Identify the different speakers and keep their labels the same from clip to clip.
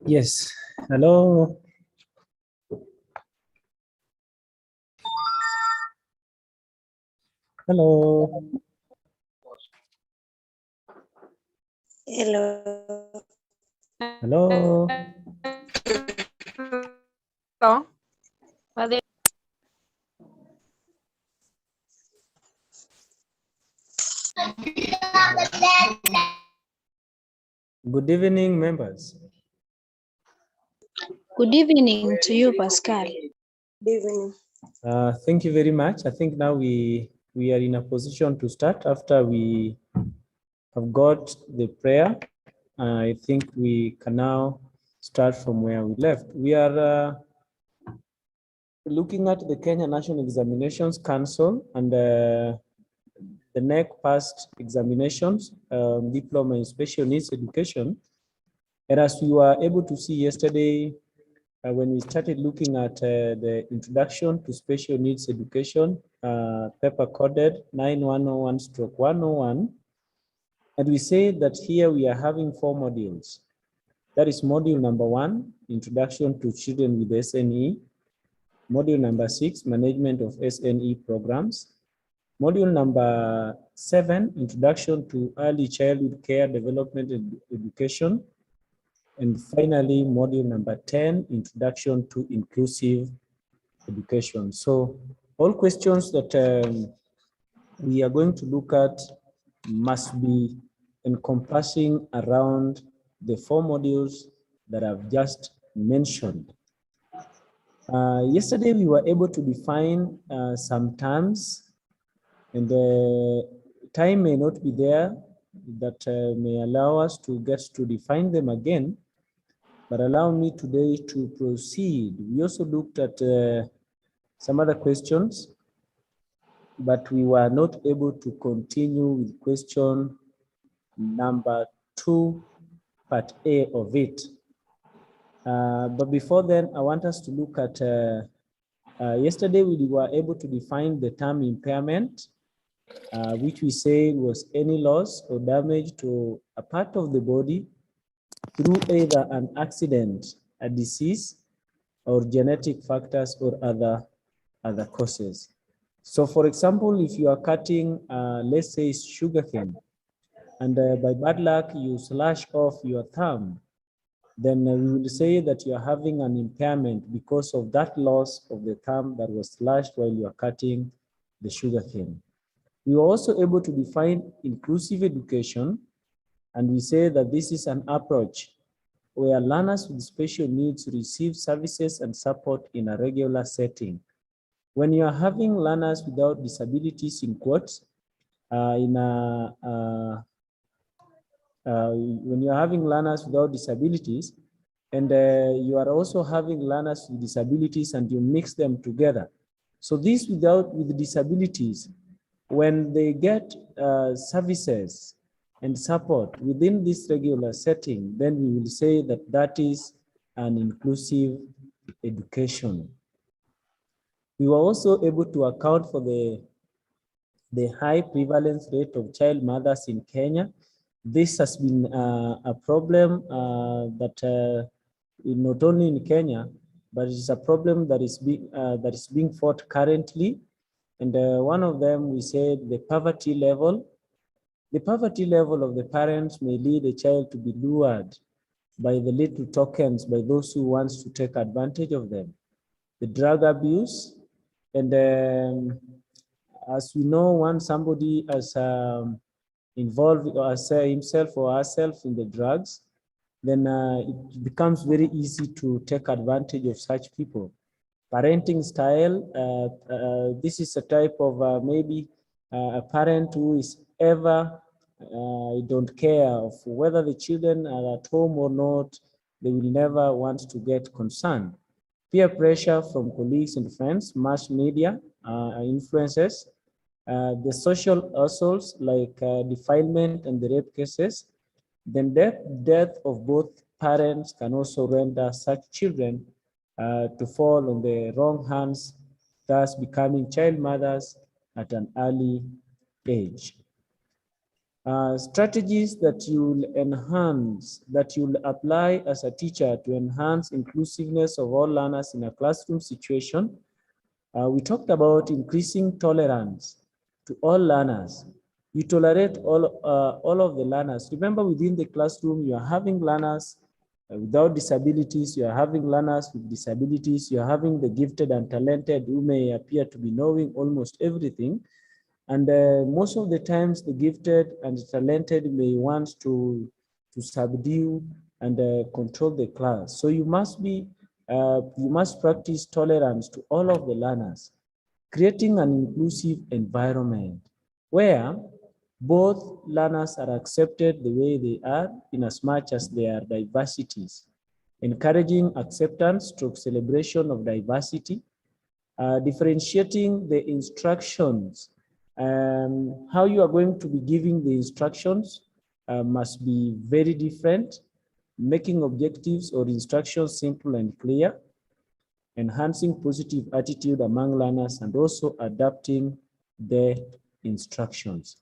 Speaker 1: Yes. Hello. Hello.
Speaker 2: Hello.
Speaker 1: Hello.
Speaker 3: Hello.
Speaker 1: Good evening, members.
Speaker 4: Good evening to you, Pascal.
Speaker 2: Good evening.
Speaker 1: Thank you very much. I think now we are in a position to start after we have got the prayer. I think we can now start from where we left. We are looking at the Kenya National Examinations Council and the Knec past examinations, diploma in special needs education. And as we were able to see yesterday, when we started looking at the introduction to special needs education, paper coded 9101/101, and we say that here we are having 4 modules. That is module number 1, introduction to children with SNE. Module number 6, management of SNE programs. Module number 7, introduction to early childhood care development and education. And finally, module number 10, introduction to inclusive education. So all questions that we are going to look at must be encompassing around the 4 modules that I've just mentioned. Yesterday, we were able to define some terms, and the time may not be there that may allow us to get to define them again. But allow me today to proceed. We also looked at some other questions, but we were not able to continue with question number 2, part A of it. But before then, I want us to look at, yesterday we were able to define the term impairment, which we say was any loss or damage to a part of the body through either an accident, a disease, or genetic factors or other causes. So for example, if you are cutting, let's say sugarcane, and by bad luck, you slash off your thumb, then we will say that you are having an impairment because of that loss of the thumb that was slashed while you are cutting the sugarcane. We were also able to define inclusive education, and we say that this is an approach where learners with special needs receive services and support in a regular setting. When you are having learners without disabilities, in quotes, when you're having learners without disabilities, and you are also having learners with disabilities and you mix them together. So these with disabilities, when they get services and support within this regular setting, then we will say that that is an inclusive education. We were also able to account for the high prevalence rate of child mothers in Kenya. This has been a problem that not only in Kenya, but it's a problem that is being fought currently. And one of them, we said the poverty level. The poverty level of the parents may lead a child to be lured by the little tokens by those who want to take advantage of them. The drug abuse, and as we know, once somebody is involved himself or herself in the drugs, then it becomes very easy to take advantage of such people. Parenting style, this is a type of maybe a parent who is ever don't care of whether the children are at home or not. They will never want to get concerned. Peer pressure from colleagues and friends, mass media influences, the social assaults like defilement and the rape cases. Then death of both parents can also render such children to fall on the wrong hands, thus becoming child mothers at an early age. Strategies that you'll enhance, that you'll apply as a teacher to enhance inclusiveness of all learners in a classroom situation. We talked about increasing tolerance to all learners. You tolerate all of the learners. Remember, within the classroom, you are having learners without disabilities, you are having learners with disabilities, you are having the gifted and talented who may appear to be knowing almost everything. And most of the times, the gifted and the talented may want to subdue and control the class. So you must practice tolerance to all of the learners, creating an inclusive environment where both learners are accepted the way they are in as much as there are diversities, encouraging acceptance through celebration of diversity, differentiating the instructions. How you are going to be giving the instructions must be very different, making objectives or instructions simple and clear, enhancing positive attitude among learners, and also adapting the instructions.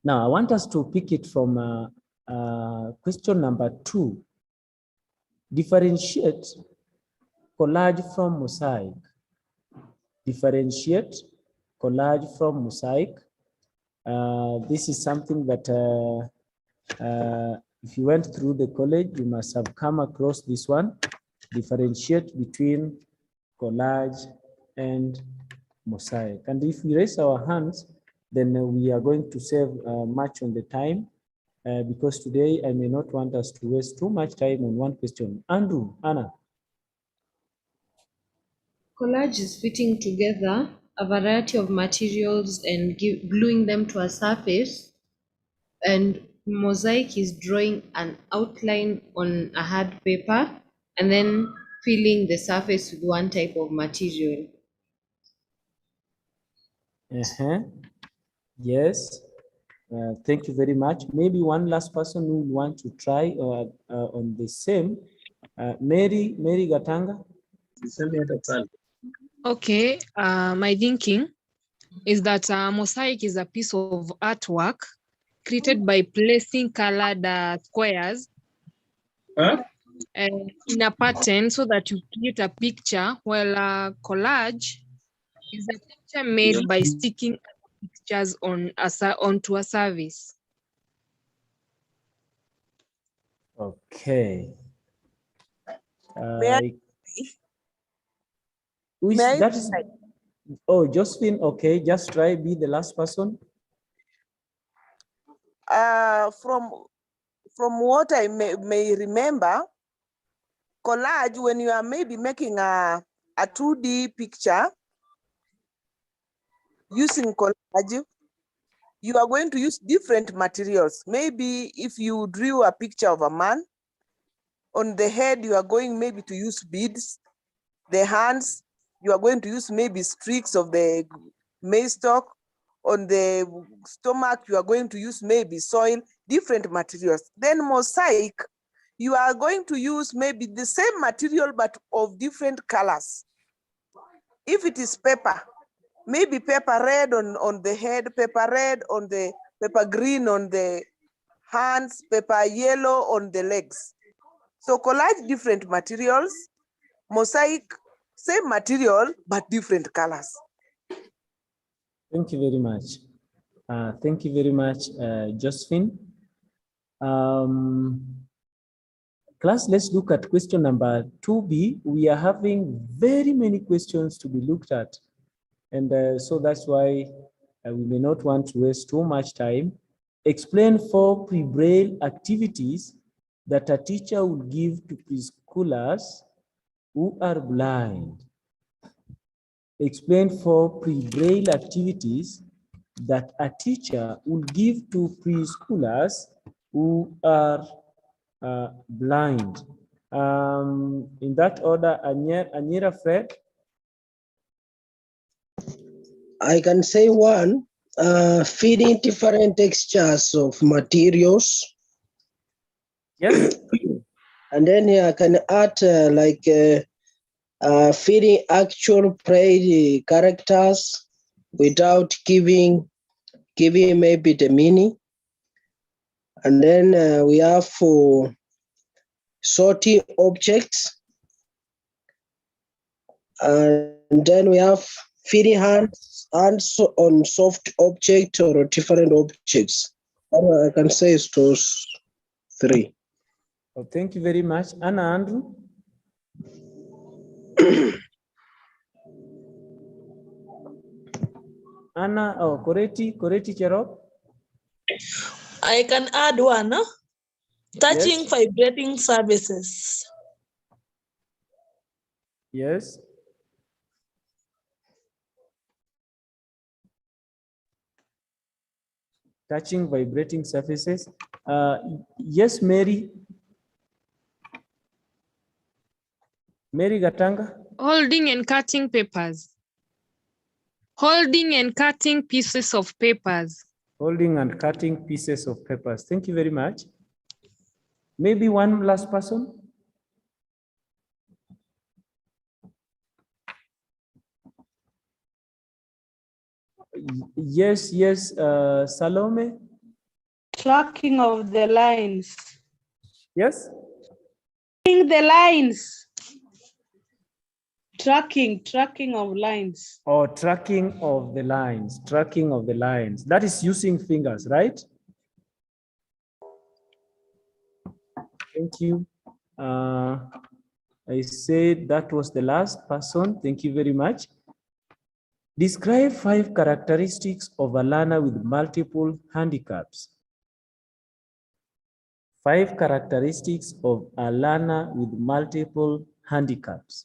Speaker 1: Now, I want us to pick it from question number 2. Differentiate collage from mosaic. Differentiate collage from mosaic. This is something that if you went through the college, you must have come across this one. Differentiate between collage and mosaic. And if we raise our hands, then we are going to save much on the time because today I may not want us to waste too much time on one question. Andrew, Anna.
Speaker 2: Collage is fitting together a variety of materials and gluing them to a surface, and mosaic is drawing an outline on a hard paper and then filling the surface with one type of material.
Speaker 1: Yes, thank you very much. Maybe one last person who will want to try on the same. Mary Gatanga.
Speaker 3: Okay, my thinking is that mosaic is a piece of artwork created by placing colored squares in a pattern so that you create a picture, while collage is a picture made by sticking pictures onto a surface.
Speaker 1: Okay. Oh, Josephine, okay, just try, be the last person.
Speaker 5: From what I may remember, collage, when you are maybe making a 2D picture, using collage, you are going to use different materials. Maybe if you drew a picture of a man, on the head, you are going maybe to use beads. The hands, you are going to use maybe streaks of the maize stalk. On the stomach, you are going to use maybe soil, different materials. Then mosaic, you are going to use maybe the same material, but of different colors. If it is paper, maybe paper red on the head, paper red on the, paper green on the hands, paper yellow on the legs. So collage, different materials. Mosaic, same material, but different colors.
Speaker 1: Thank you very much. Thank you very much, Josephine. Class, let's look at question number 2B. We are having very many questions to be looked at. And so that's why we may not want to waste too much time. Explain 4 pre-braille activities that a teacher will give to preschoolers who are blind. Explain 4 pre-braille activities that a teacher will give to preschoolers who are blind. In that order, Anira Fred.
Speaker 6: I can say 1, feeding different textures of materials.
Speaker 1: Yes.
Speaker 6: And then I can add feeding actual play characters without giving maybe the meaning. And then we have for sorting objects. And then we have feeding hands on soft object or different objects. I can say it's those three.
Speaker 1: Oh, thank you very much. Anna Andrew. Anna, oh, Koreti Cherop.
Speaker 7: I can add one, touching
Speaker 1: Yes.
Speaker 7: vibrating surfaces.
Speaker 1: Yes. Touching vibrating surfaces. Yes, Mary. Mary Gatanga.
Speaker 3: Holding and cutting papers. Holding and cutting pieces of papers.
Speaker 1: Holding and cutting pieces of papers. Thank you very much. Maybe one last person. Yes, Salome.
Speaker 8: Tracking of the lines.
Speaker 1: Yes.
Speaker 8: The lines. Tracking of lines.
Speaker 1: Or tracking of the lines. Tracking of the lines. That is using fingers, right? Thank you. I said that was the last person. Thank you very much. Describe 5 characteristics of a learner with multiple handicaps. 5 characteristics of a learner with multiple handicaps.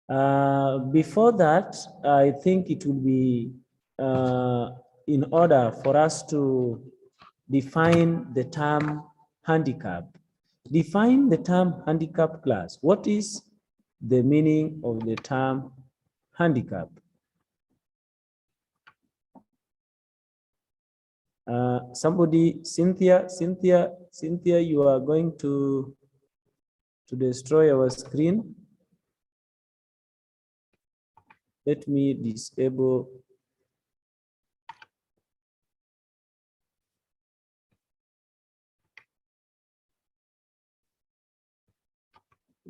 Speaker 1: Before that, I think it will be in order for us to define the term handicap. Define the term handicap class. What is the meaning of the term handicap? Somebody, Cynthia, you are going to destroy our screen. Let me disable.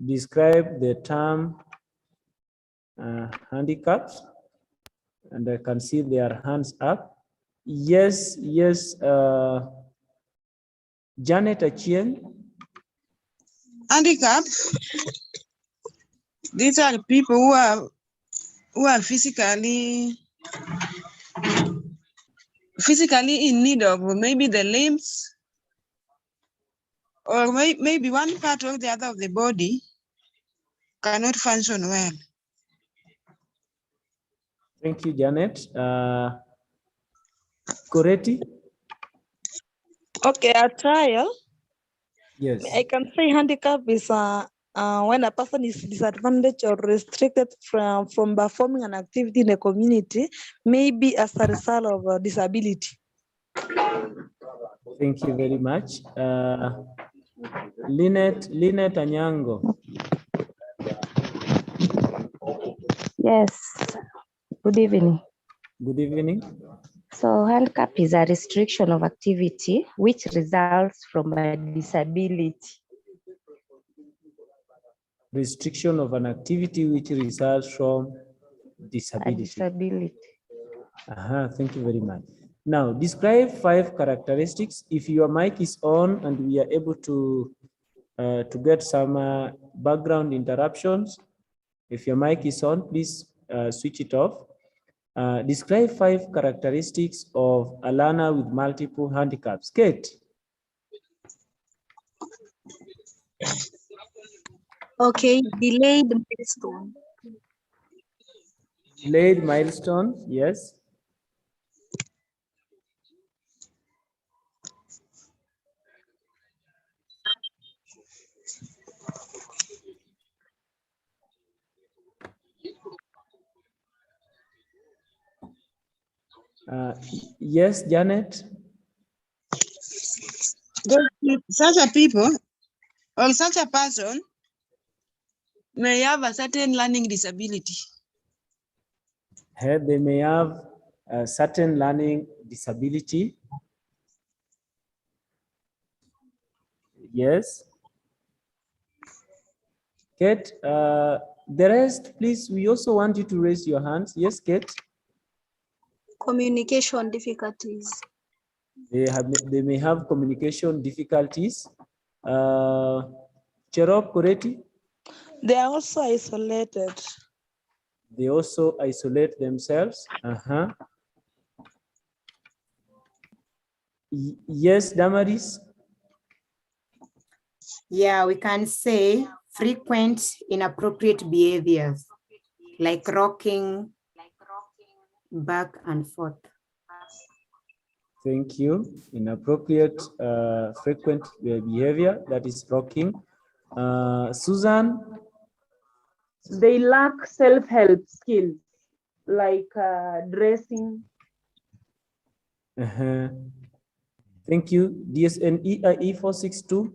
Speaker 1: Describe the term handicaps, and I can see their hands up. Yes, Janet Achien.
Speaker 9: Handicap. These are people who are physically in need of maybe the limbs or maybe one part or the other of the body cannot function well.
Speaker 1: Thank you, Janet. Corretti?
Speaker 7: Okay, a trial.
Speaker 1: Yes.
Speaker 7: I can say handicap is when a person is disadvantaged or restricted from performing an activity in the community, maybe as a result of a disability.
Speaker 1: Thank you very much. Lynette Anyango.
Speaker 10: Yes, good evening.
Speaker 1: Good evening.
Speaker 10: So handicap is a restriction of activity which results from a disability.
Speaker 1: Restriction of an activity which results from disability.
Speaker 10: A disability.
Speaker 1: Thank you very much. Now, describe 5 characteristics. If your mic is on and we are able to get some background interruptions, if your mic is on, please switch it off. Describe 5 characteristics of a learner with multiple handicaps. Kate.
Speaker 4: Okay, delayed milestone.
Speaker 1: Delayed milestone, yes. Yes, Janet.
Speaker 9: Such a people or such a person may have a certain learning disability.
Speaker 1: They may have a certain learning disability. Yes. Kate, the rest, please, we also want you to raise your hands. Yes, Kate?
Speaker 4: Communication difficulties.
Speaker 1: They may have communication difficulties. Cherop, Koreti?
Speaker 7: They are also isolated.
Speaker 1: They also isolate themselves. Yes, Damaris?
Speaker 11: Yeah, we can say frequent inappropriate behaviors like rocking back and forth.
Speaker 1: Thank you. Inappropriate, frequent behavior, that is rocking. Susan?
Speaker 8: They lack self-help skills like dressing.
Speaker 1: Thank you. DSNE E462.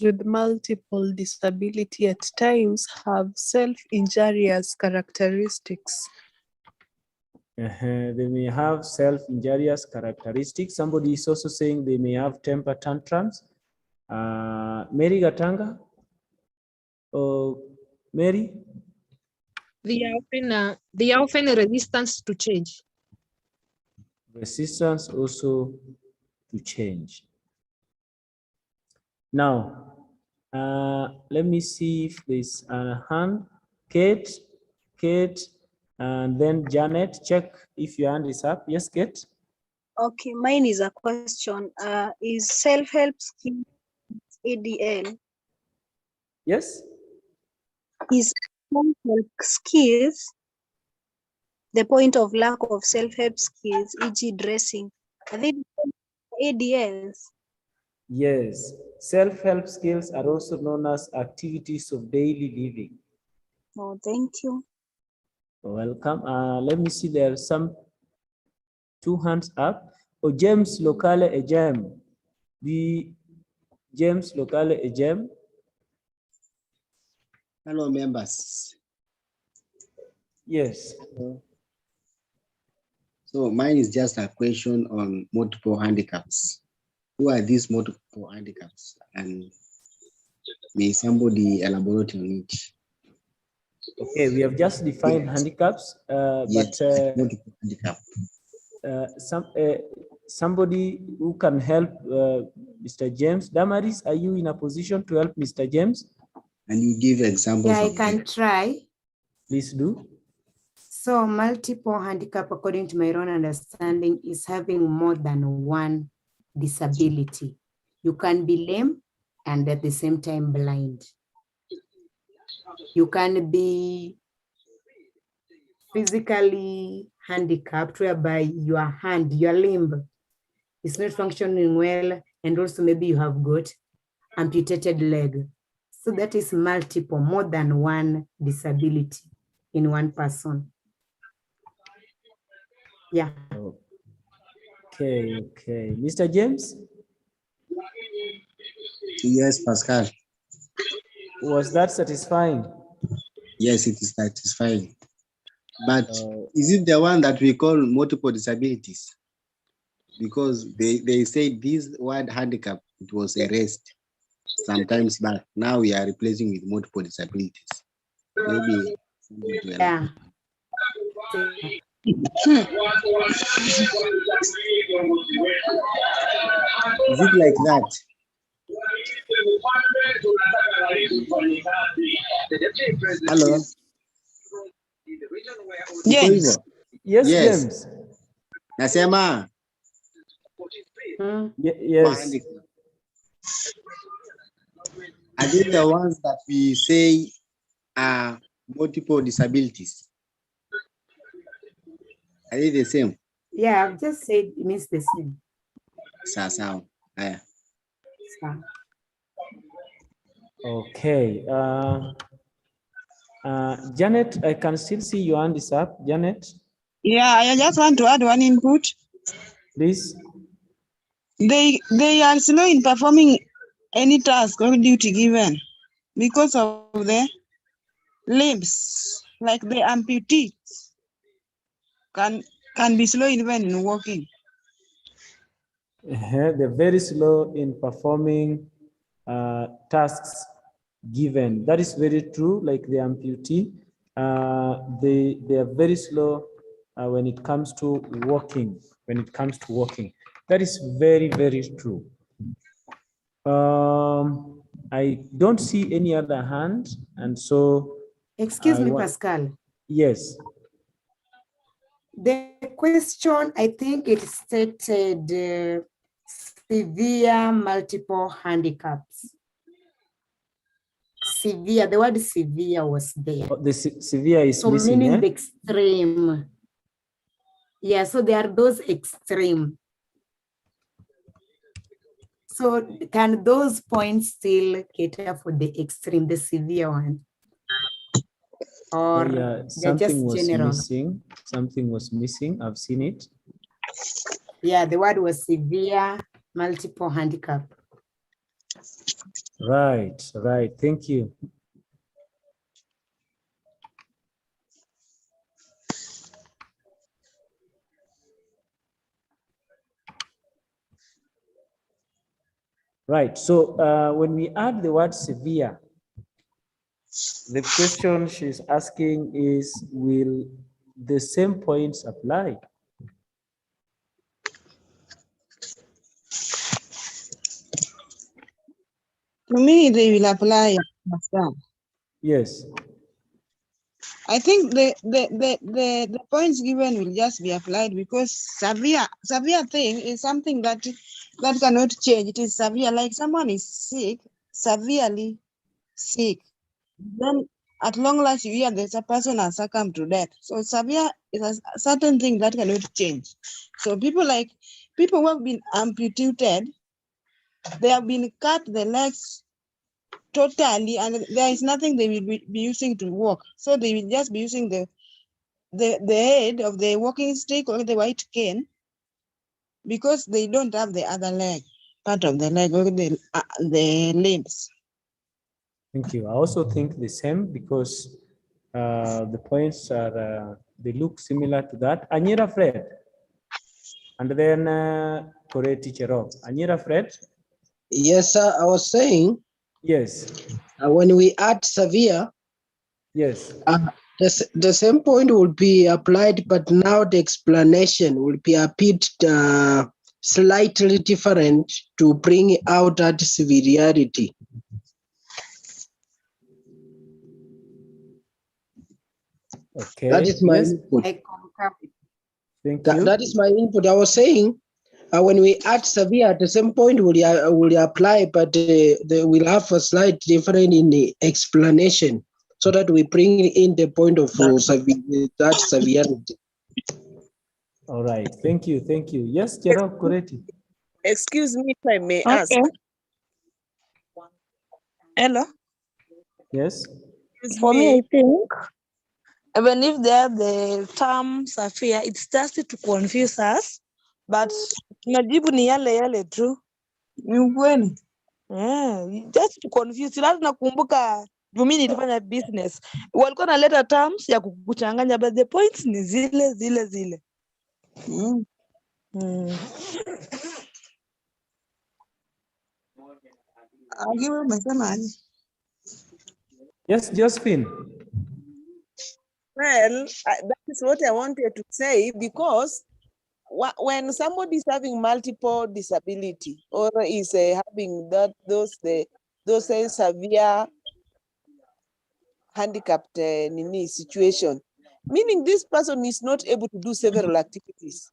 Speaker 12: With multiple disability at times have self-injurious characteristics.
Speaker 1: They may have self-injurious characteristics. Somebody is also saying they may have temper tantrums. Mary Gatanga? Oh, Mary?
Speaker 3: They are often resistant to change.
Speaker 1: Resistance also to change. Now, let me see if there's a hand. Kate, and then Janet, check if your hand is up. Yes, Kate?
Speaker 4: Okay, mine is a question. Is self-help skill ADL?
Speaker 1: Yes?
Speaker 4: Is self-help skills the point of lack of self-help skills, e.g. dressing? Are they ADLs?
Speaker 1: Yes. Self-help skills are also known as activities of daily living.
Speaker 4: Oh, thank you.
Speaker 1: Welcome. Let me see, there are some 2 hands up. Oh, James Locale Ejem. The James Locale Ejem.
Speaker 13: Hello, members.
Speaker 1: Yes.
Speaker 13: So mine is just a question on multiple handicaps. Who are these multiple handicaps? And may somebody elaborate on it?
Speaker 1: Okay, we have just defined handicaps,
Speaker 13: yes,
Speaker 1: but
Speaker 13: multiple handicap.
Speaker 1: Somebody who can help Mr. James. Damaris, are you in a position to help Mr. James?
Speaker 13: And you give examples.
Speaker 11: Yeah, I can try.
Speaker 1: Please do.
Speaker 11: So multiple handicap, according to my own understanding, is having more than one disability. You can be lame and at the same time blind. You can be physically handicapped whereby your hand, your limb is not functioning well, and also maybe you have got amputated leg. So that is multiple, more than one disability in one person. Yeah.
Speaker 1: Okay. Mr. James?
Speaker 13: Yes, Pascal.
Speaker 1: Was that satisfying?
Speaker 13: Yes, it is satisfying. But is it the one that we call multiple disabilities? Because they say this word handicap, it was erased sometimes back. Now we are replacing with multiple disabilities. Maybe.
Speaker 11: Yeah.
Speaker 13: Is it like that? Hello?
Speaker 1: James. Yes,
Speaker 13: yes.
Speaker 1: James.
Speaker 13: Nasema.
Speaker 1: Yes.
Speaker 13: Are they the ones that we say are multiple disabilities? Are they the same?
Speaker 11: Yeah, I've just said it means the same.
Speaker 13: Sawa. Yeah.
Speaker 1: Okay. Janet, I can still see your hand is up. Janet?
Speaker 9: Yeah, I just want to add one input.
Speaker 1: Please.
Speaker 9: They are slow in performing any task or duty given because of the limbs, like the amputees can can be slow even in walking.
Speaker 1: They're very slow in performing tasks given. That is very true, like the amputee. They are very slow when it comes to walking. That is very, very true. I don't see any other hand, and so.
Speaker 11: Excuse me, Pascal.
Speaker 1: Yes.
Speaker 11: The question, I think it stated severe multiple handicaps. Severe, the word severe was there.
Speaker 1: Oh, the severe is
Speaker 11: so
Speaker 1: missing,
Speaker 11: meaning the extreme. Yeah, so there are those extreme. So can those points still cater for the extreme, the severe one? Or
Speaker 1: yeah,
Speaker 11: they're just general?
Speaker 1: Something was missing. I've seen it.
Speaker 11: Yeah, the word was severe multiple handicap.
Speaker 1: Right. Thank you. Right. So when we add the word severe, the question she's asking is, will the same points apply?
Speaker 9: To me, they will apply.
Speaker 1: Yes.
Speaker 9: I think the points given will just be applied because severe thing is something that cannot change. It is severe, like someone is sick, severely sick. Then at long last you hear there's a person has succumbed to death. So severe is a certain thing that cannot change. So people who have been amputated, they have been cut the legs totally, and there is nothing they will be using to walk. So they will just be using the head of the walking stick or the white cane because they don't have the other leg, part of the leg or the limbs.
Speaker 1: Thank you. I also think the same because the points are, they look similar to that. Anyira Fred. And then Kore Teacher. Anyira Fred.
Speaker 6: Yes, sir. I was saying.
Speaker 1: Yes.
Speaker 6: When we add severe.
Speaker 1: Yes.
Speaker 6: The same point will be applied, but now the explanation will be a bit slightly different to bring out that severity.
Speaker 1: Okay.
Speaker 6: That is my input.
Speaker 1: Thank you.
Speaker 6: That is my input. I was saying when we add severe, the same point will apply, but we'll have a slight difference in the explanation so that we bring in the point of that severity.
Speaker 1: All right. Thank you. Yes, Gerald Kureti.
Speaker 5: Excuse me if I may ask.
Speaker 7: Hello.
Speaker 1: Yes.
Speaker 7: For me, I think even if they have the term severe, it's just to confuse us, but majibu ni yale tu.
Speaker 9: Ni ukweli.
Speaker 7: Just to confuse. Lazima nakumbuka mimi nilifanya business. Walikuwa naleta terms ya kukuchanganya, but the points ni zile.
Speaker 1: Yes, Josephine.
Speaker 5: Well, that is what I wanted to say, because when somebody is having multiple disability or is having those severe handicapped situation, meaning this person is not able to do several activities.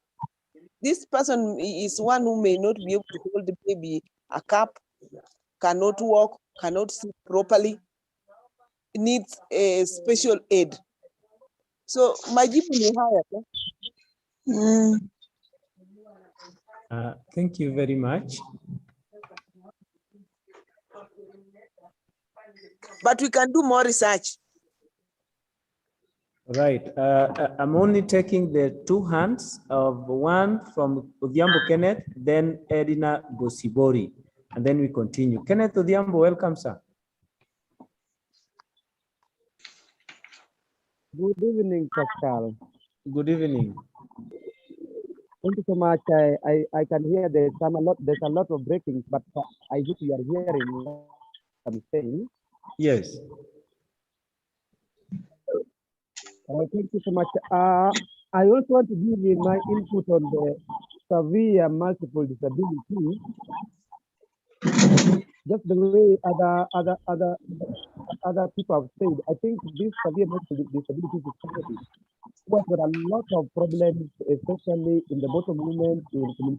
Speaker 5: This person is one who may not be able to hold maybe a cup, cannot walk, cannot sit properly, needs a special aid. So majibu ni haya.
Speaker 1: Thank you very much.
Speaker 5: But we can do more research.
Speaker 1: Right. I'm only taking the two hands of one from Odhiambo Kenneth, then Edina Gosibori, and then we continue. Kenneth Odhiambo, welcome, sir.
Speaker 14: Good evening, Pascal.
Speaker 1: Good evening.
Speaker 14: Thank you so much. I can hear there's a lot of breaking, but I hope you are hearing what I'm saying.
Speaker 1: Yes.
Speaker 14: Thank you so much. I also want to give you my input on the severe multiple disability. Just the way other people have said, I think this severe multiple disability is was with a lot of problems, especially in the motor movement, in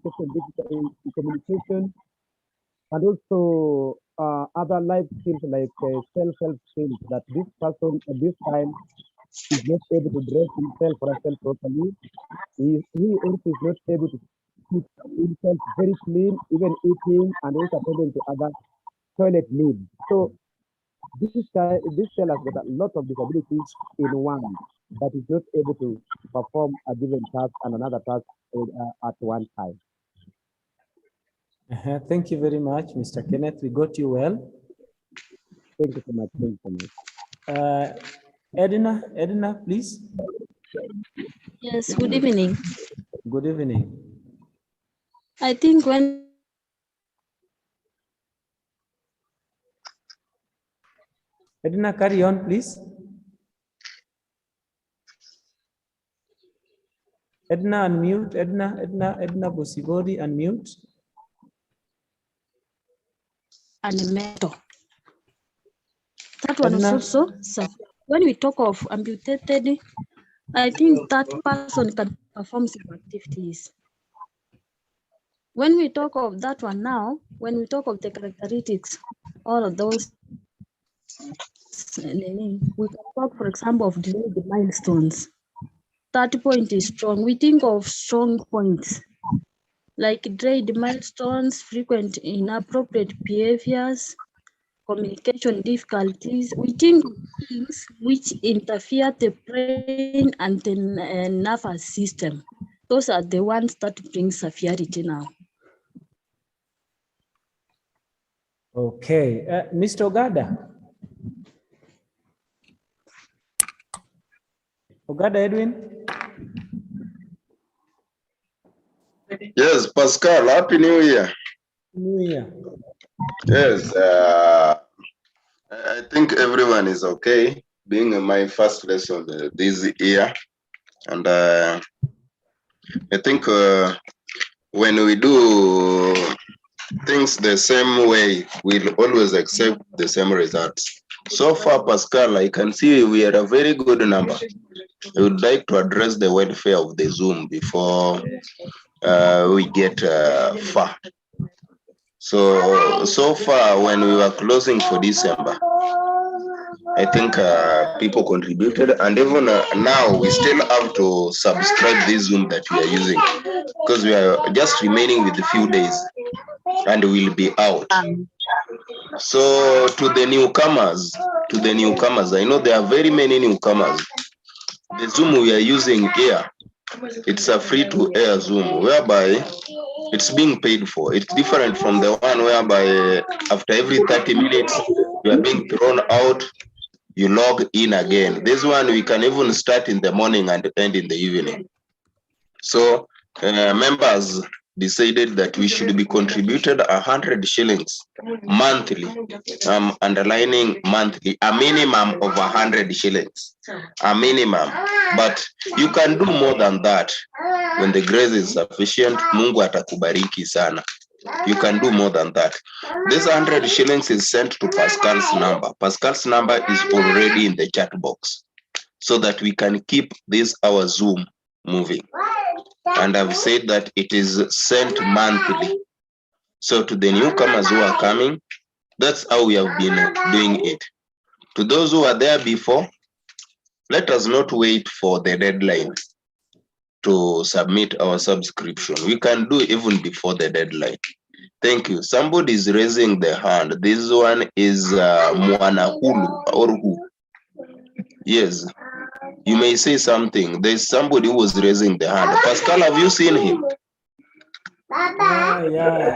Speaker 14: communication, and also other life skills like self-help skills that this person at this time is not able to dress himself or herself properly. He also is not able to keep himself very clean, even eating and also attending to other toilet needs. So this tells us that a lot of disabilities in one that is not able to perform a given task and another task at one time.
Speaker 1: Thank you very much, Mr. Kenneth. We got you well.
Speaker 14: Thank you so much. Thank you so much.
Speaker 1: Edna, please.
Speaker 15: Yes, good evening.
Speaker 1: Good evening.
Speaker 15: I think when
Speaker 1: Edna, carry on, please. Edna, unmute. Edna Bosibodi, unmute.
Speaker 15: And mentor. That one is also when we talk of amputated, I think that person can perform some activities. When we talk of that one now, when we talk of the characteristics, all of those, we can talk, for example, of the milestones. That point is strong. We think of strong points like delayed milestones, frequent inappropriate behaviors, communication difficulties. We think of things which interfere the brain and the nervous system. Those are the ones that bring severity now.
Speaker 1: Okay, Mr. Ogada. Ogada Edwin.
Speaker 16: Yes, Pascal, Happy New Year.
Speaker 1: New Year.
Speaker 16: Yes, I think everyone is okay, being my first lesson this year. And I think when we do things the same way, we'll always accept the same results. So far, Pascal, I can see we are a very good number. I would like to address the welfare of the Zoom before we get far. So far, when we were closing for December, I think people contributed, and even now we still have to subscribe this Zoom that we are using because we are just remaining with a few days and we'll be out. So to the newcomers, I know there are very many newcomers. The Zoom we are using here, it's a free-to-air Zoom whereby it's being paid for. It's different from the one whereby after every 30 minutes you are being thrown out, you log in again. This one we can even start in the morning and end in the evening. So members decided that we should be contributed 100 shillings monthly. I'm underlining monthly, a minimum of 100 shillings, a minimum. But you can do more than that. When the grace is sufficient, Mungu atakubariki sana. You can do more than that. This 100 shillings is sent to Pascal's number. Pascal's number is already in the chat box so that we can keep this our Zoom moving. And I've said that it is sent monthly. So to the newcomers who are coming, that's how we have been doing it. To those who are there before, let us not wait for the deadline to submit our subscription. We can do even before the deadline. Thank you. Somebody is raising the hand. This one is Mwanahulu or who? Yes. You may say something. There's somebody who was raising the hand. Pascal, have you seen him?
Speaker 1: Yeah.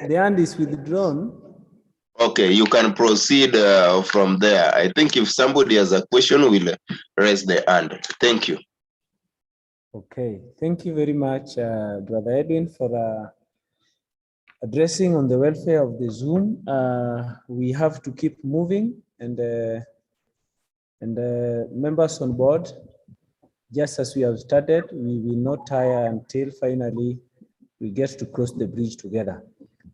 Speaker 1: The hand is withdrawn.
Speaker 16: Okay, you can proceed from there. I think if somebody has a question, we'll raise the hand. Thank you.
Speaker 1: Okay, thank you very much, Brother Edwin, for addressing on the welfare of the Zoom. We have to keep moving, and members on board, just as we have started, we will not tire until finally we get to cross the bridge together.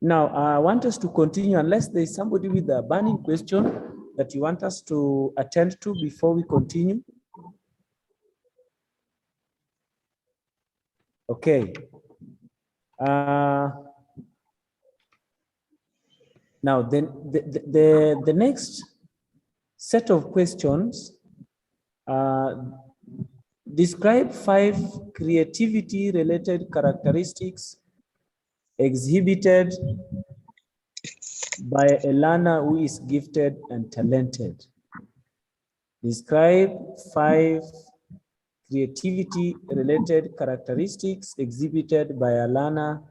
Speaker 1: Now, I want us to continue, unless there is somebody with a burning question that you want us to attend to before we continue. Okay. Now, then the next set of questions, describe 5 creativity-related characteristics exhibited by a learner who is gifted and talented. Describe 5 creativity-related characteristics exhibited by a learner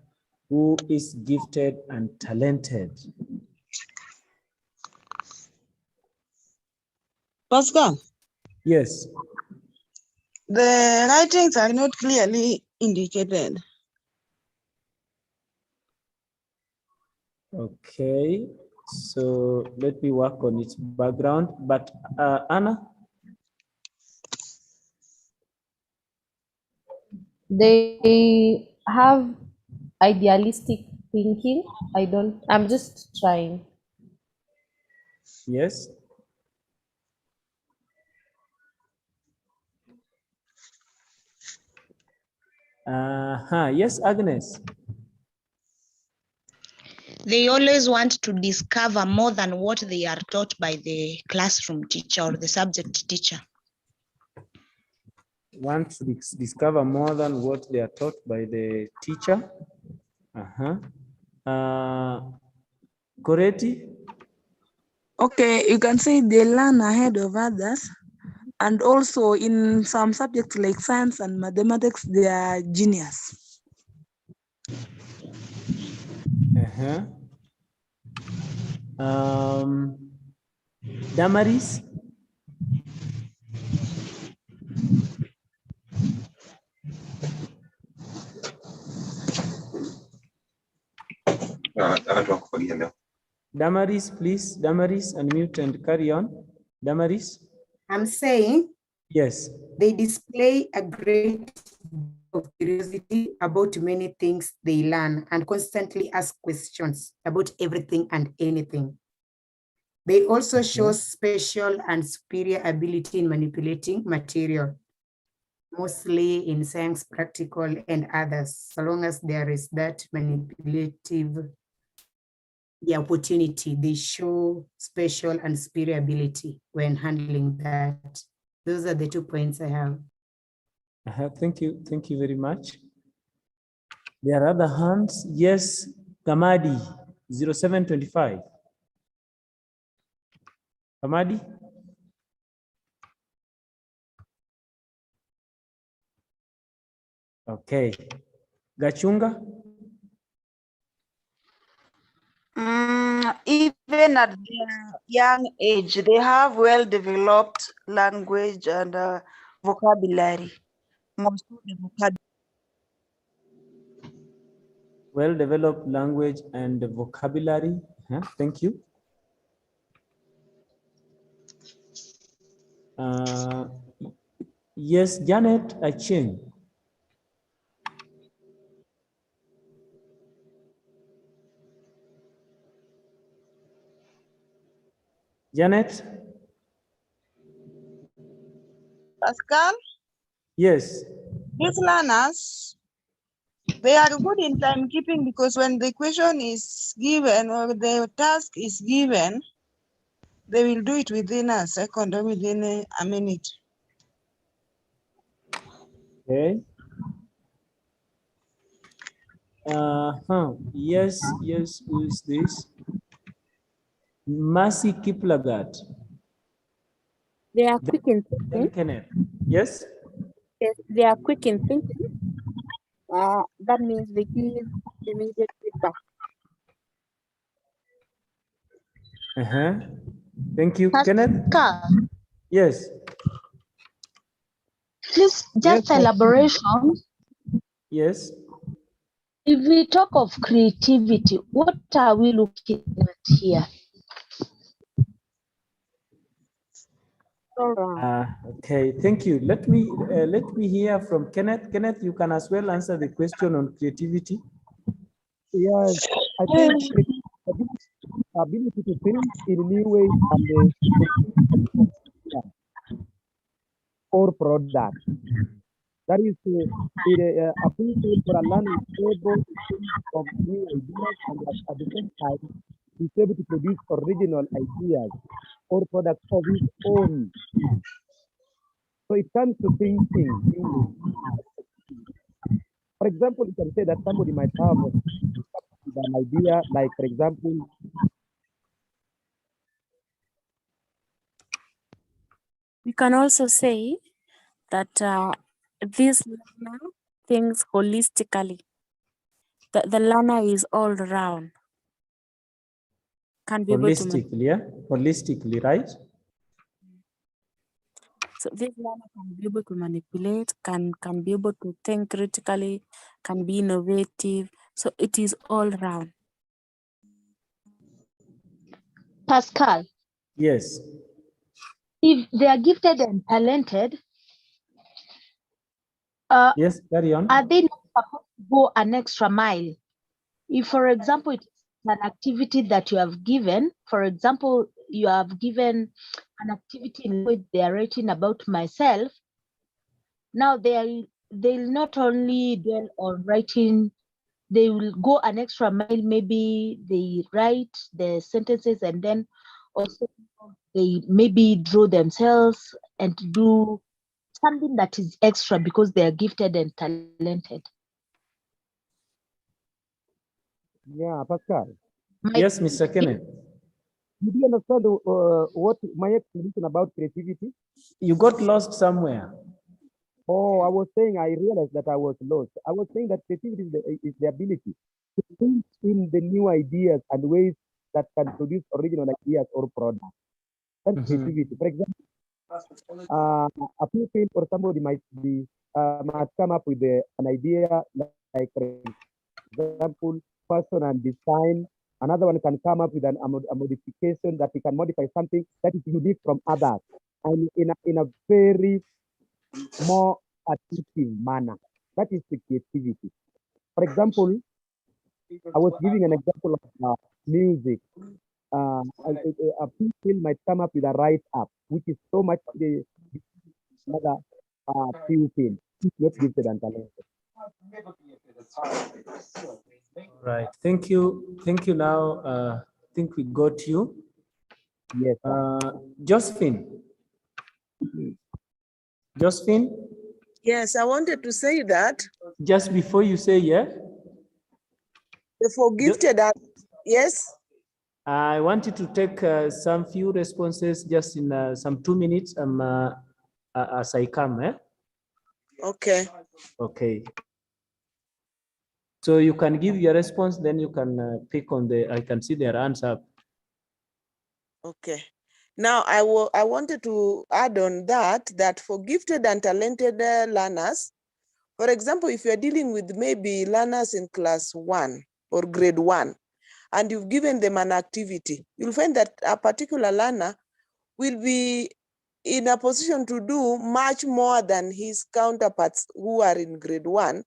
Speaker 1: who is gifted and talented.
Speaker 9: Pascal,
Speaker 1: Yes.
Speaker 9: the writings are not clearly indicated.
Speaker 1: Okay, so let me work on its background. But Anna?
Speaker 2: They have idealistic thinking. I'm just trying.
Speaker 1: Yes. Yes, Agnes.
Speaker 17: They always want to discover more than what they are taught by the classroom teacher or the subject teacher.
Speaker 1: Want to discover more than what they are taught by the teacher. Corretti?
Speaker 7: Okay, you can say they learn ahead of others. And also in some subjects like science and mathematics, they are genius.
Speaker 1: Damaris? Damaris, please. Damaris, unmute and carry on. Damaris?
Speaker 11: I'm saying,
Speaker 1: yes,
Speaker 11: they display a great deal of curiosity about many things they learn and constantly ask questions about everything and anything. They also show special and superior ability in manipulating material, mostly in science, practical, and others, so long as there is that manipulative opportunity, they show special and superior ability when handling that. Those are the 2 points I have.
Speaker 1: Thank you. Thank you very much. There are other hands. Yes, Kamadi, 0725. Kamadi? Okay. Gachunga?
Speaker 18: Even at their young age, they have well-developed language and vocabulary. Most of the vocabulary.
Speaker 1: Well-developed language and vocabulary. Thank you. Yes, Janet Acheng. Janet?
Speaker 9: Pascal?
Speaker 1: Yes.
Speaker 9: These learners, they are good in timekeeping because when the question is given or the task is given, they will do it within a second or within a minute.
Speaker 1: Okay. Yes, yes, who is this? Mercy Kiplagat.
Speaker 19: They are quick in thinking.
Speaker 1: Kenneth. Yes?
Speaker 19: Yes, they are quick in thinking. That means they give immediate feedback.
Speaker 1: Thank you, Kenneth. Yes.
Speaker 15: Please, just
Speaker 1: Yes,
Speaker 15: elaboration.
Speaker 1: Yes.
Speaker 15: If we talk of creativity, what are we looking at here?
Speaker 1: Okay, thank you. Let me hear from Kenneth. Kenneth, you can as well answer the question on creativity.
Speaker 14: Yes, I think ability to think in new ways and or product. That is ability for a learner is able to think of new ideas and at the same time is able to produce original ideas or products of his own. So it comes to thinking. For example, you can say that somebody might have an idea, like for example,
Speaker 19: We can also say that this learner thinks holistically. The learner is all around. Can be able to
Speaker 1: Holistically, yeah? Holistically, right?
Speaker 19: so this learner can be able to manipulate, can be able to think critically, can be innovative. So it is all round.
Speaker 15: Pascal,
Speaker 1: Yes.
Speaker 15: if they are gifted and talented,
Speaker 1: Yes, carry on.
Speaker 15: are they not supposed to go an extra mile? If, for example, it's an activity that you have given, for example, you have given an activity in which they are writing about myself, now they'll not only dwell on writing, they will go an extra mile. Maybe they write the sentences and then also they maybe draw themselves and do something that is extra because they are gifted and talented.
Speaker 14: yeah, Pascal.
Speaker 1: Yes, Mr. Kenneth.
Speaker 14: Did you understand what my explanation about creativity?
Speaker 1: You got lost somewhere.
Speaker 14: Oh, I was saying, I realized that I was lost. I was saying that creativity is the ability to think in the new ideas and ways that can produce original ideas or products. That's creativity. For example, a pupil or somebody might come up with an idea, like for example, fashion and design. Another one can come up with a modification that he can modify something that is unique from others, and in a very more artistic manner. That is the creativity. For example, I was giving an example of music. A people might come up with a write-up, which is so much another pupil, not gifted and talented.
Speaker 1: Right. Thank you. Thank you. Now, I think we got you.
Speaker 14: Yes.
Speaker 1: Josephine. Josephine.
Speaker 5: Yes, I wanted to say that.
Speaker 1: Just before you say yeah.
Speaker 5: For gifted and yes.
Speaker 1: I wanted to take some few responses just in some 2 minutes as I come.
Speaker 5: Okay.
Speaker 1: Okay. So you can give your response, then you can pick on I can see their hands up.
Speaker 5: Okay. Now, I wanted to add on that for gifted and talented learners, for example, if you're dealing with maybe learners in class 1 or grade 1, and you've given them an activity, you'll find that a particular learner will be in a position to do much more than his counterparts who are in grade 1,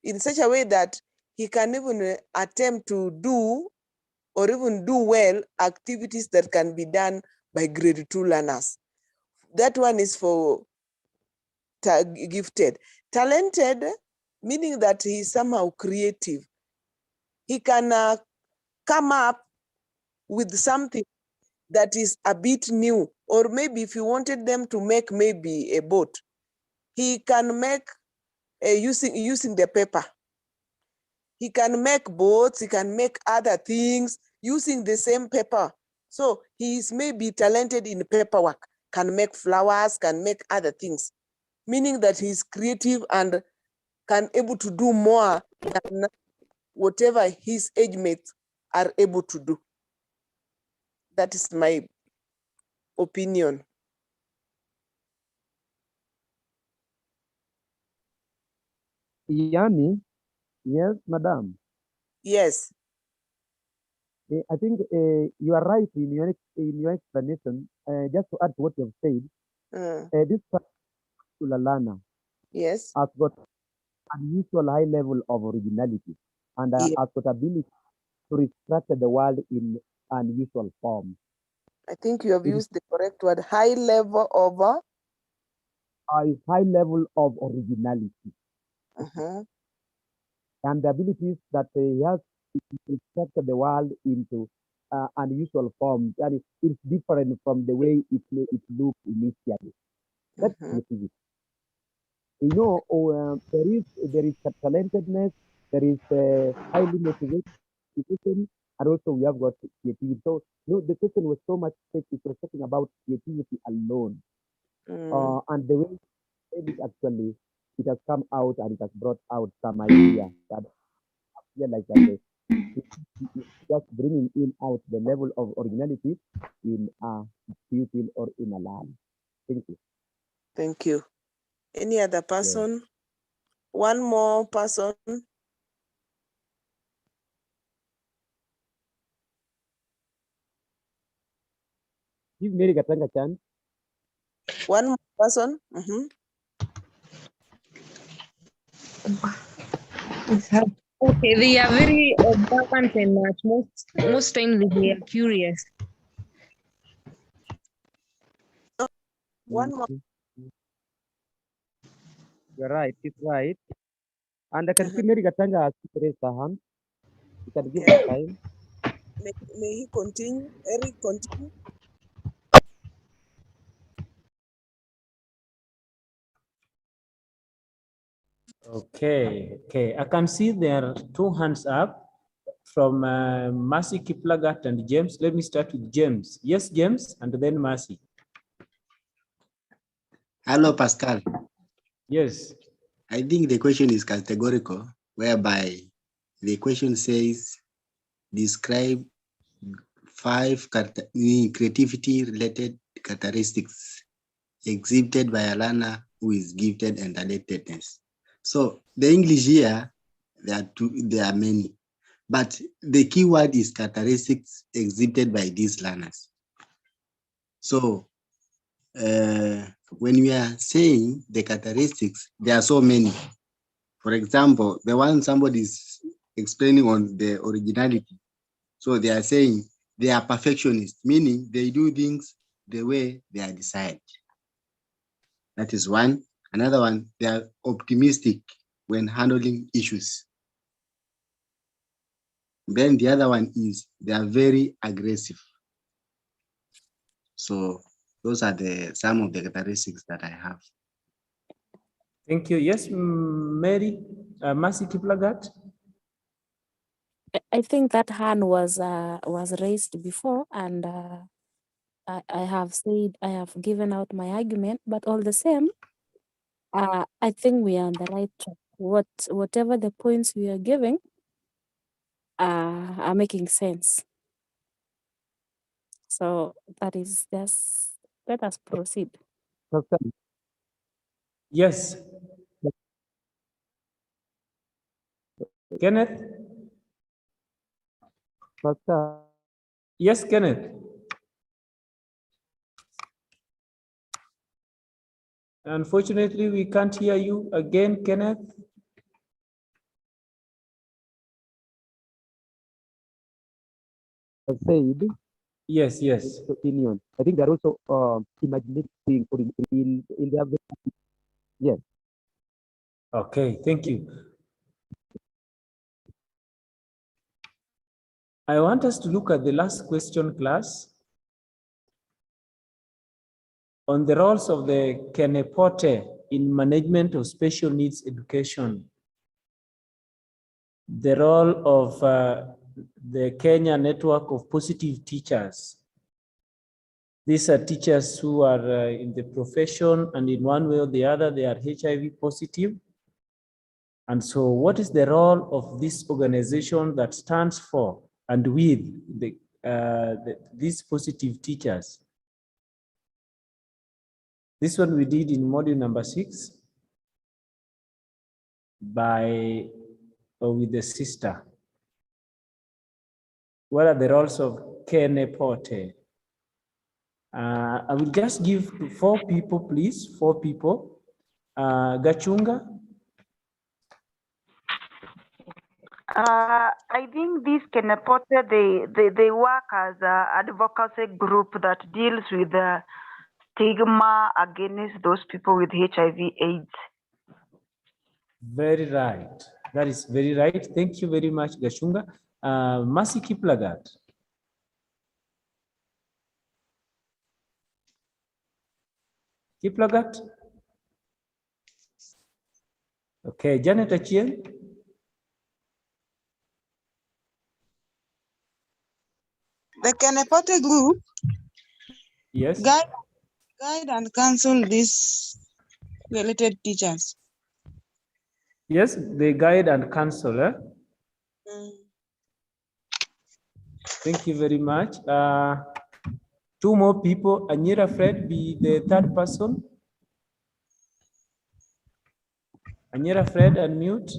Speaker 5: in such a way that he can even attempt to do or even do well activities that can be done by grade 2 learners. That one is for gifted. Talented, meaning that he is somehow creative. He can come up with something that is a bit new, or maybe if you wanted them to make maybe a boat, he can make using the paper. He can make boats, he can make other things using the same paper. So he is maybe talented in paperwork, can make flowers, can make other things, meaning that he's creative and can able to do more than whatever his age mates are able to do. That is my opinion.
Speaker 14: Yani, yes, madam.
Speaker 5: Yes.
Speaker 14: I think you are right in your explanation. Just to add to what you have said, this particular learner
Speaker 5: Yes.
Speaker 14: has got unusual high level of originality and
Speaker 5: Yeah.
Speaker 14: has got ability to restructure the world in unusual forms.
Speaker 5: I think you have
Speaker 14: It is
Speaker 5: used the correct word, high level of.
Speaker 14: a high level of originality and the abilities that he has to restructure the world into unusual forms. And it's different from the way it looked initially. That's creativity. You know, there is talentedness, there is highly motivated, and also we have got creativity. So, the question was so much it was talking about creativity alone, and the way it actually it has come out and it has brought out some idea that appear like that. Just bringing in out the level of originality in a pupil or in a learner. Thank you.
Speaker 5: Thank you. Any other person? Yeah. One more person.
Speaker 14: Give Mary Gatanga a chance.
Speaker 5: One more person.
Speaker 3: Okay, they are very observant and most times they are curious.
Speaker 5: One more.
Speaker 14: You're right, it's right. And I can see Mary Gatanga has raised her hand. You can give her time.
Speaker 5: May he continue? Eric, continue.
Speaker 1: Okay. I can see there are two hands up from Mercy Kiplagat and James. Let me start with James. Yes, James, and then Mercy.
Speaker 13: Hello, Pascal.
Speaker 1: Yes.
Speaker 13: I think the question is categorical, whereby the question says, describe 5 creativity-related characteristics exhibited by a learner who is gifted and talented. So the English here, there are many, but the key word is characteristics exhibited by these learners. So when we are saying the characteristics, there are so many. For example, the one somebody is explaining on the originality. So they are saying they are perfectionists, meaning they do things the way they are desired. That is one. Another one, they are optimistic when handling issues. Then the other one is they are very aggressive. So those are some of the characteristics that I have.
Speaker 1: Thank you. Yes, Mary, Mercy Kiplagat.
Speaker 19: I think that hand was raised before, and I have given out my argument, but all the same, I think we are on the right track. Whatever the points we are giving are making sense. So that is just, let us proceed.
Speaker 1: Yes. Kenneth? Yes, Kenneth. Unfortunately, we can't hear you again, Kenneth.
Speaker 14: Said,
Speaker 1: yes.
Speaker 14: Opinion. I think they're also imaginating in their. Yes.
Speaker 1: Okay, thank you. I want us to look at the last question, class, on the roles of the Kenepote in management of special needs education. The role of the Kenya Network of Positive Teachers. These are teachers who are in the profession, and in one way or the other, they are HIV positive. And so what is the role of this organization that stands for and with these positive teachers? This one we did in module number 6. by or with the sister. What are the roles of Knec? I will just give to 4 people, please. 4 people. Gachunga.
Speaker 18: I think this Knec, they work as an advocacy group that deals with the stigma against those people with HIV/AIDS.
Speaker 1: Very right. That is very right. Thank you very much, Gachunga. Mercy Kiplagat. Kiplagat. Okay, Janet Achien.
Speaker 9: The Knec group
Speaker 1: Yes.
Speaker 9: guide and counsel these related teachers.
Speaker 1: Yes, they guide and counsel. Thank you very much. 2 more people. Anyira Fred be the 3rd person. Anyira Fred, unmute.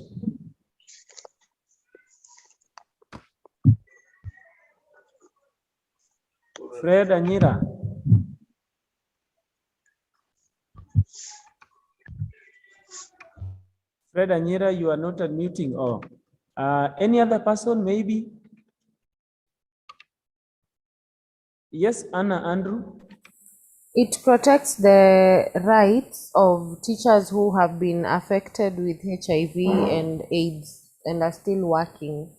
Speaker 1: Fred Anyira. Fred Anyira, you are not unmuting. Oh, any other person maybe? Yes, Anna Andrew.
Speaker 2: It protects the rights of teachers who have been affected with HIV and AIDS and are still working.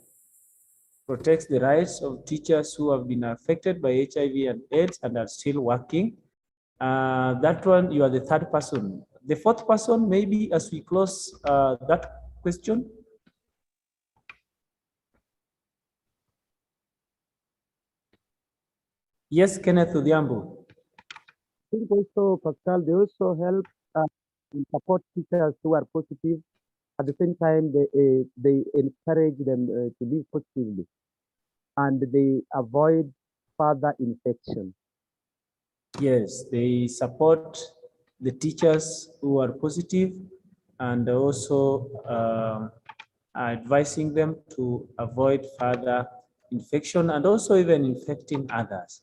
Speaker 1: Protects the rights of teachers who have been affected by HIV and AIDS and are still working. That one, you are the 3rd person. The 4th person, maybe as we close that question. Yes, Kenneth Odhiambo.
Speaker 14: I think also, Pascal, they also help in support teachers who are positive. At the same time, they encourage them to live positively, and they avoid further infection.
Speaker 1: Yes, they support the teachers who are positive and also advising them to avoid further infection and also even infecting others.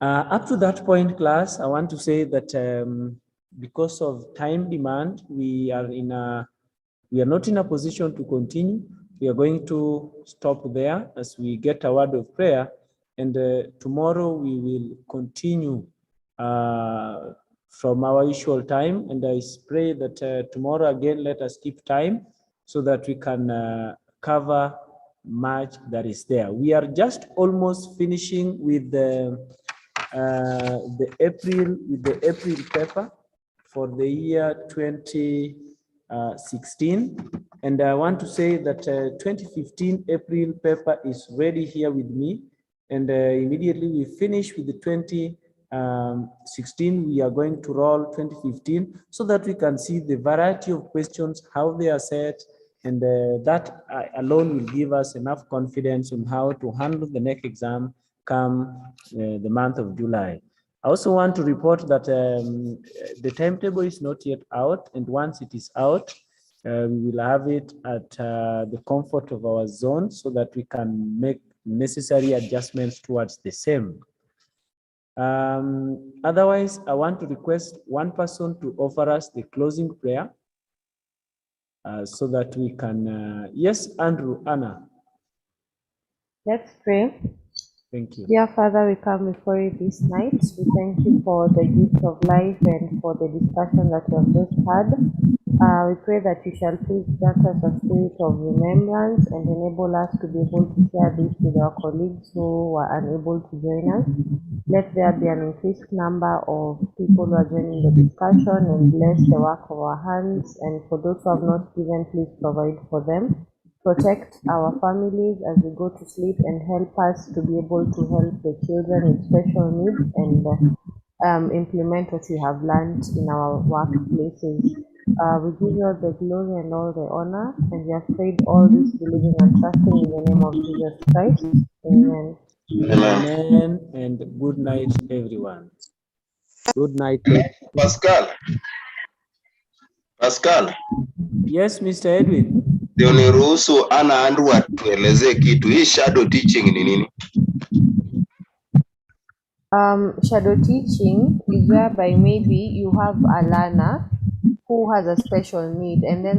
Speaker 1: Up to that point, class, I want to say that because of time demand, we are not in a position to continue. We are going to stop there as we get a word of prayer, and tomorrow we will continue from our usual time. And I pray that tomorrow again, let us keep time so that we can cover much that is there. We are just almost finishing with the April paper for the year 2016, and I want to say that 2015 April paper is ready here with me, and immediately we finish with the 2016, we are going to roll 2015 so that we can see the variety of questions, how they are set, and that alone will give us enough confidence on how to handle the next exam come the month of July. I also want to report that the timetable is not yet out, and once it is out, we will have it at the comfort of our zone so that we can make necessary adjustments towards the same. Otherwise, I want to request one person to offer us the closing prayer so that we can, yes, Andrew, Anna.
Speaker 2: Let's pray.
Speaker 1: Thank you.
Speaker 2: Dear Father, we come before you this night. We thank you for the gift of life and for the discussion that we have just had. We pray that you shall please grant us a spirit of remembrance and enable us to be able to share this with our colleagues who were unable to join us. Let there be an increased number of people who are joining the discussion, and bless the work of our hands. And for those who have not given, please provide for them. Protect our families as we go to sleep, and help us to be able to help the children with special needs and implement what we have learned in our workplaces. We give you all the glory and all the honor, and we have prayed all this believing and trusting in the name of Jesus Christ. Amen.
Speaker 1: Amen, and good night, everyone.
Speaker 14: Good night.
Speaker 16: Pascal. Pascal,
Speaker 1: Yes, Mr. Edwin.
Speaker 16: ndio niruhusu Ana Andrew atuelezee kitu. Hii shadow teaching ni nini?
Speaker 2: Shadow teaching is whereby maybe you have a learner who has a special need, and then